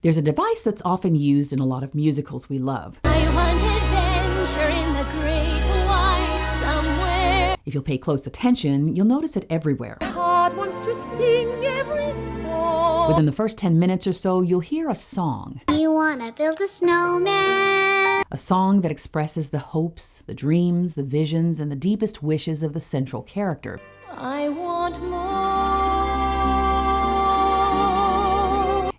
There's a device that's often used in a lot of musicals we love. I want adventure in the great wide somewhere. If you'll pay close attention, you'll notice it everywhere. My heart wants to sing every song. Within the first 10 minutes or so, you'll hear a song. You wanna build a snowman? A song that expresses the hopes, the dreams, the visions, and the deepest wishes of the central character. I want more.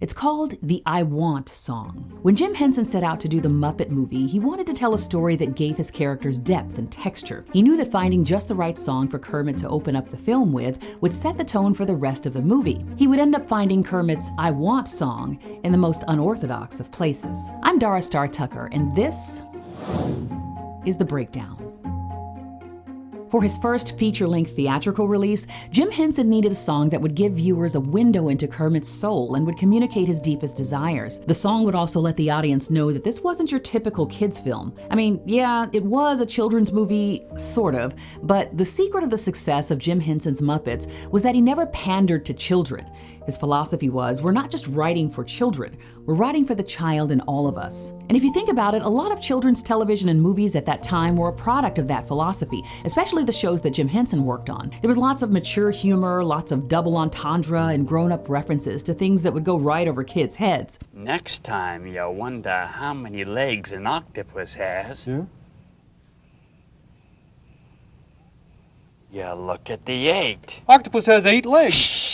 It's called the I Want song. When Jim Henson set out to do the Muppet movie, he wanted to tell a story that gave his characters depth and texture. He knew that finding just the right song for Kermit to open up the film with would set the tone for the rest of the movie. He would end up finding Kermit's I Want song in the most unorthodox of places. I'm Dara Star Tucker, and this is The Breakdown. For his first feature-length theatrical release, Jim Henson needed a song that would give viewers a window into Kermit's soul and would communicate his deepest desires. The song would also let the audience know that this wasn't your typical kids' film. I mean, yeah, it was a children's movie, sort of, but the secret of the success of Jim Henson's Muppets was that he never pandered to children. His philosophy was, we're not just writing for children, we're writing for the child in all of us. And if you think about it, a lot of children's television and movies at that time were a product of that philosophy, especially the shows that Jim Henson worked on. There was lots of mature humor, lots of double entendre, and grown-up references to things that would go right over kids' heads. Next time you wonder how many legs an octopus has, you look at the 8. Octopus has 8 legs.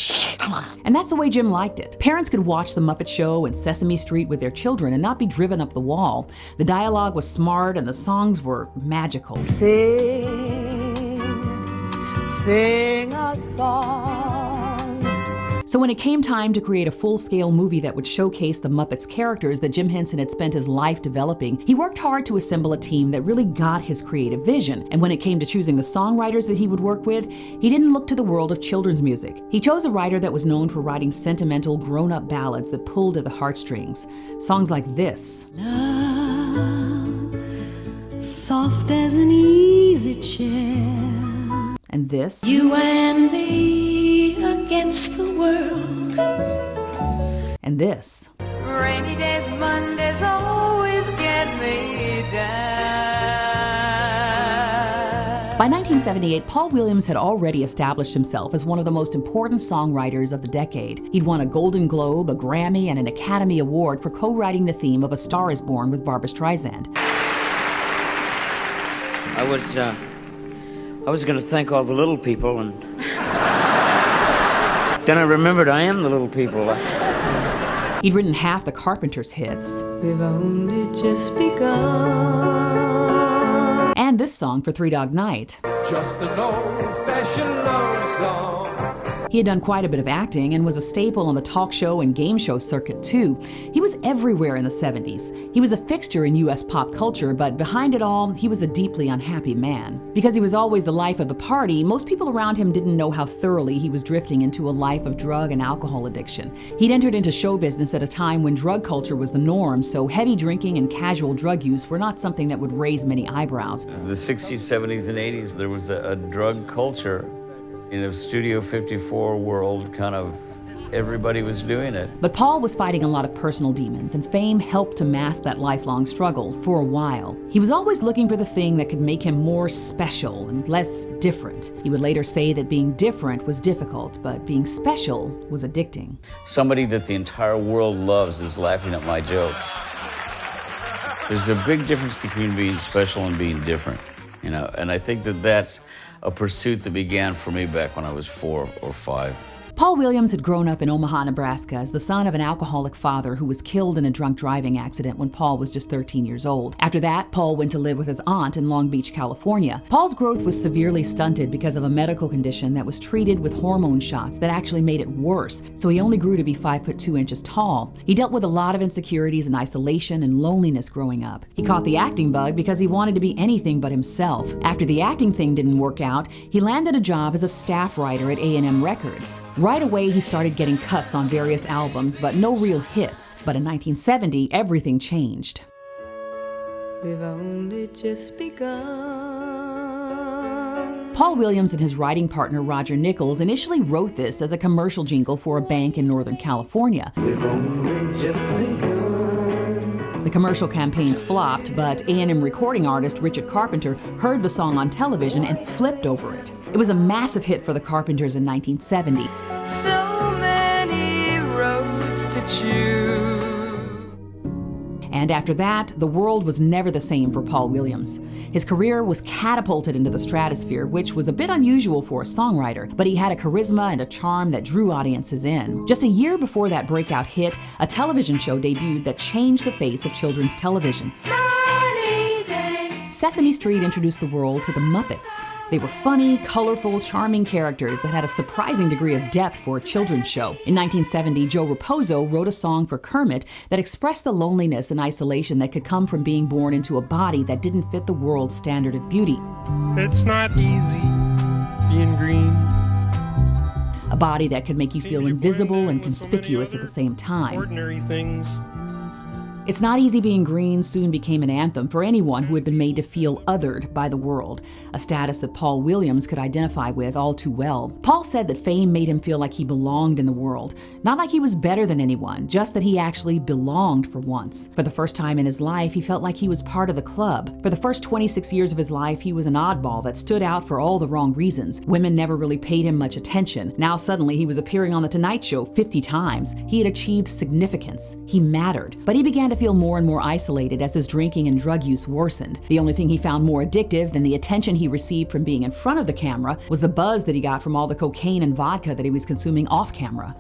And that's the way Jim liked it. Parents could watch The Muppet Show and Sesame Street with their children and not be driven up the wall. The dialogue was smart and the songs were magical. Sing a song. So when it came time to create a full-scale movie that would showcase the Muppets characters that Jim Henson had spent his life developing, he worked hard to assemble a team that really got his creative vision. And when it came to choosing the songwriters that he would work with, he didn't look to the world of children's music. He chose a writer that was known for writing sentimental, grown-up ballads that pulled at the heartstrings. Songs like this. Love, soft as an easy chair. And this. You and me against the world. And this. Rainy days, Mondays always get me down. By 1978, Paul Williams had already established himself as one of the most important songwriters of the decade. He'd won a Golden Globe, a Grammy, and an Academy Award for co-writing the theme of A Star Is Born with Barbra Streisand. I was going to thank all the little people, and then I remembered I am the little people. He'd written half the Carpenters' hits. We've only just begun. And this song for Three Dog Night. Just an old-fashioned love song. He had done quite a bit of acting and was a staple on the talk show and game show circuit too. He was everywhere in the 70s. He was a fixture in US pop culture, but behind it all, he was a deeply unhappy man. Because he was always the life of the party, most people around him didn't know how thoroughly he was drifting into a life of drug and alcohol addiction. He'd entered into show business at a time when drug culture was the norm, so heavy drinking and casual drug use were not something that would raise many eyebrows. The 60s, 70s, and 80s, there was a drug culture. In a Studio 54 world, kind of everybody was doing it. But Paul was fighting a lot of personal demons, and fame helped to mask that lifelong struggle for a while. He was always looking for the thing that could make him more special and less different. He would later say that being different was difficult, but being special was addicting. Somebody that the entire world loves is laughing at my jokes. There's a big difference between being special and being different, and I think that that's a pursuit that began for me back when I was 4 or 5. Paul Williams had grown up in Omaha, Nebraska as the son of an alcoholic father who was killed in a drunk driving accident when Paul was just 13 years old. After that, Paul went to live with his aunt in Long Beach, California. Paul's growth was severely stunted because of a medical condition that was treated with hormone shots that actually made it worse, so he only grew to be 5'2" tall. He dealt with a lot of insecurities and isolation and loneliness growing up. He caught the acting bug because he wanted to be anything but himself. After the acting thing didn't work out, he landed a job as a staff writer at A&M Records. Right away, he started getting cuts on various albums, but no real hits. But in 1970, everything changed. We've only just begun. Paul Williams and his writing partner Roger Nichols initially wrote this as a commercial jingle for a bank in Northern California. We've only just begun. The commercial campaign flopped, but A&M recording artist Richard Carpenter heard the song on television and flipped over it. It was a massive hit for the Carpenters in 1970. So many roads to choose. And after that, the world was never the same for Paul Williams. His career was catapulted into the stratosphere, which was a bit unusual for a songwriter, but he had a charisma and a charm that drew audiences in. Just a year before that breakout hit, a television show debuted that changed the face of children's television. Sesame Street introduced the world to the Muppets. They were funny, colorful, charming characters that had a surprising degree of depth for a children's show. In 1970, Joe Raposo wrote a song for Kermit that expressed the loneliness and isolation that could come from being born into a body that didn't fit the world's standard of beauty. It's not easy being green. A body that could make you feel invisible and conspicuous at the same time. Ordinary things. It's Not Easy Being Green soon became an anthem for anyone who had been made to feel othered by the world, a status that Paul Williams could identify with all too well. Paul said that fame made him feel like he belonged in the world, not like he was better than anyone, just that he actually belonged for once. For the first time in his life, he felt like he was part of the club. For the first 26 years of his life, he was an oddball that stood out for all the wrong reasons. Women never really paid him much attention. Now suddenly he was appearing on The Tonight Show 50 times. He had achieved significance. He mattered. But he began to feel more and more isolated as his drinking and drug use worsened. The only thing he found more addictive than the attention he received from being in front of the camera was the buzz that he got from all the cocaine and vodka that he was consuming off camera.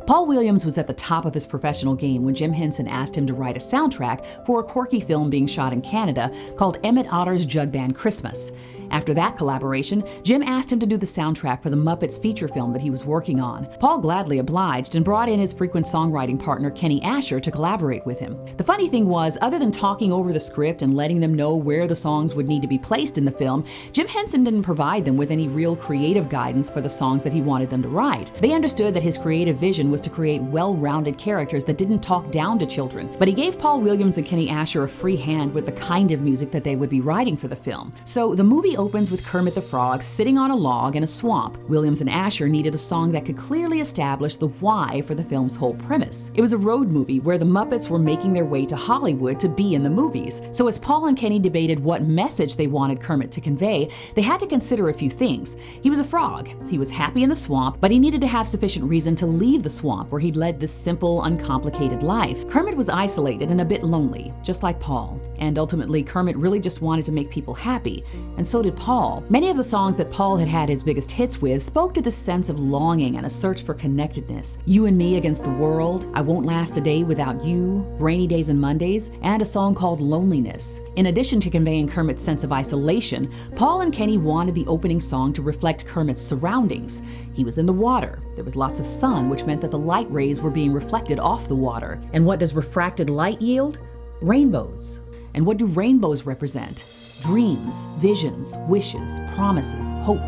Paul Williams was at the top of his professional game when Jim Henson asked him to write a soundtrack for a quirky film being shot in Canada called Emmett Otter's Jug Band Christmas. After that collaboration, Jim asked him to do the soundtrack for the Muppets feature film that he was working on. Paul gladly obliged and brought in his frequent songwriting partner Kenny Asher to collaborate with him. The funny thing was, other than talking over the script and letting them know where the songs would need to be placed in the film, Jim Henson didn't provide them with any real creative guidance for the songs that he wanted them to write. They understood that his creative vision was to create well-rounded characters that didn't talk down to children, but he gave Paul Williams and Kenny Asher a free hand with the kind of music that they would be writing for the film. So the movie opens with Kermit the Frog sitting on a log in a swamp. Williams and Asher needed a song that could clearly establish the why for the film's whole premise. It was a road movie where the Muppets were making their way to Hollywood to be in the movies. So as Paul and Kenny debated what message they wanted Kermit to convey, they had to consider a few things. He was a frog. He was happy in the swamp, but he needed to have sufficient reason to leave the swamp where he'd led this simple, uncomplicated life. Kermit was isolated and a bit lonely, just like Paul. And ultimately, Kermit really just wanted to make people happy, and so did Paul. Many of the songs that Paul had had his biggest hits with spoke to this sense of longing and a search for connectedness. You and Me Against the World, I Won't Last a Day Without You, Rainy Days and Mondays, and a song called Loneliness. In addition to conveying Kermit's sense of isolation, Paul and Kenny wanted the opening song to reflect Kermit's surroundings. He was in the water. There was lots of sun, which meant that the light rays were being reflected off the water. And what does refracted light yield? Rainbows. And what do rainbows represent? Dreams, visions, wishes, promises, hope.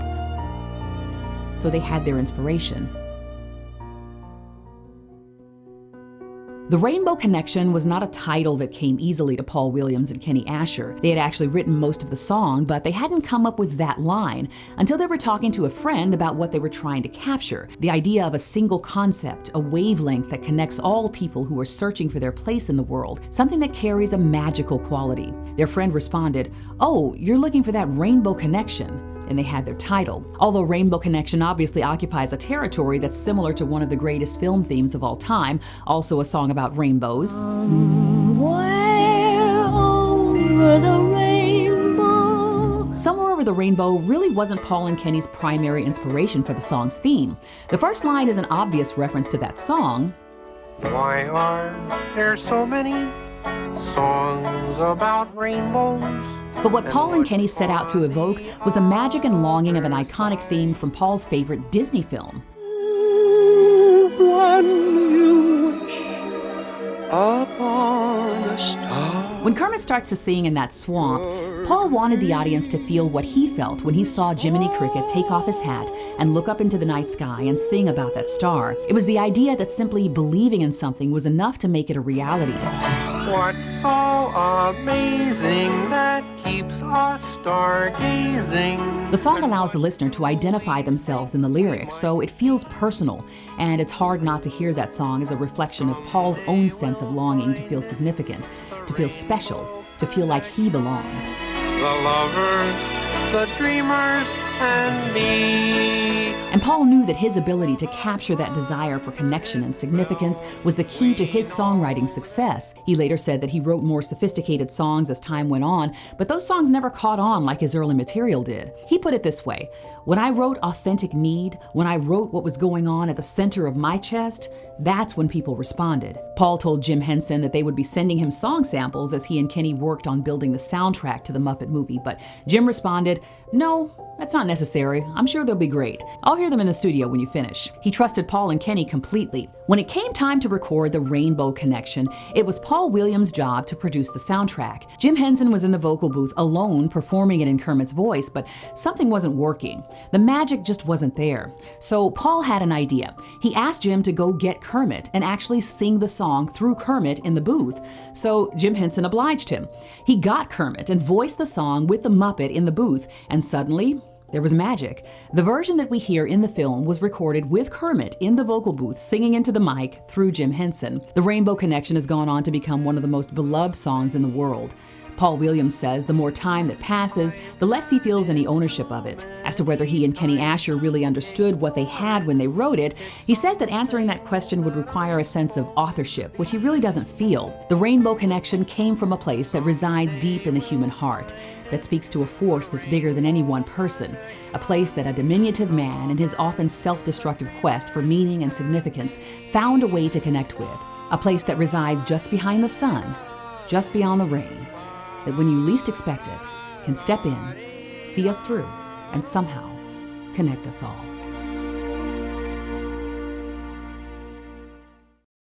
So they had their inspiration. The Rainbow Connection was not a title that came easily to Paul Williams and Kenny Asher. They had actually written most of the song, but they hadn't come up with that line until they were talking to a friend about what they were trying to capture. The idea of a single concept, a wavelength that connects all people who are searching for their place in the world, something that carries a magical quality. Their friend responded, "Oh, you're looking for that Rainbow Connection." And they had their title. Although Rainbow Connection obviously occupies a territory that's similar to one of the greatest film themes of all time, also a song about rainbows. Somewhere over the rainbow. Somewhere Over the Rainbow really wasn't Paul and Kenny's primary inspiration for the song's theme. The first line is an obvious reference to that song. Why are there so many songs about rainbows? But what Paul and Kenny set out to evoke was the magic and longing of an iconic theme from Paul's favorite Disney film. When you wish upon a star. When Kermit starts to sing in that swamp, Paul wanted the audience to feel what he felt when he saw Jiminy Cricket take off his hat and look up into the night sky and sing about that star. It was the idea that simply believing in something was enough to make it a reality. What's so amazing that keeps us stargazing? The song allows the listener to identify themselves in the lyrics, so it feels personal, and it's hard not to hear that song as a reflection of Paul's own sense of longing to feel significant, to feel special, to feel like he belonged. The lovers, the dreamers, and me. And Paul knew that his ability to capture that desire for connection and significance was the key to his songwriting success. He later said that he wrote more sophisticated songs as time went on, but those songs never caught on like his early material did. He put it this way: when I wrote Authentic Need, when I wrote what was going on at the center of my chest, that's when people responded. Paul told Jim Henson that they would be sending him song samples as he and Kenny worked on building the soundtrack to the Muppet movie, but Jim responded, "No, that's not necessary. I'm sure they'll be great. I'll hear them in the studio when you finish." He trusted Paul and Kenny completely. When it came time to record The Rainbow Connection, it was Paul Williams' job to produce the soundtrack. Jim Henson was in the vocal booth alone, performing it in Kermit's voice, but something wasn't working. The magic just wasn't there. So Paul had an idea. He asked Jim to go get Kermit and actually sing the song through Kermit in the booth. So Jim Henson obliged him. He got Kermit and voiced the song with the Muppet in the booth, and suddenly, there was magic. The version that we hear in the film was recorded with Kermit in the vocal booth singing into the mic through Jim Henson. The Rainbow Connection has gone on to become one of the most beloved songs in the world. Paul Williams says the more time that passes, the less he feels any ownership of it. As to whether he and Kenny Asher really understood what they had when they wrote it, he says that answering that question would require a sense of authorship, which he really doesn't feel. The Rainbow Connection came from a place that resides deep in the human heart, that speaks to a force that's bigger than any one person, a place that a diminutive man in his often self-destructive quest for meaning and significance found a way to connect with, a place that resides just behind the sun, just beyond the rain, that when you least expect it, can step in, see us through, and somehow connect us all.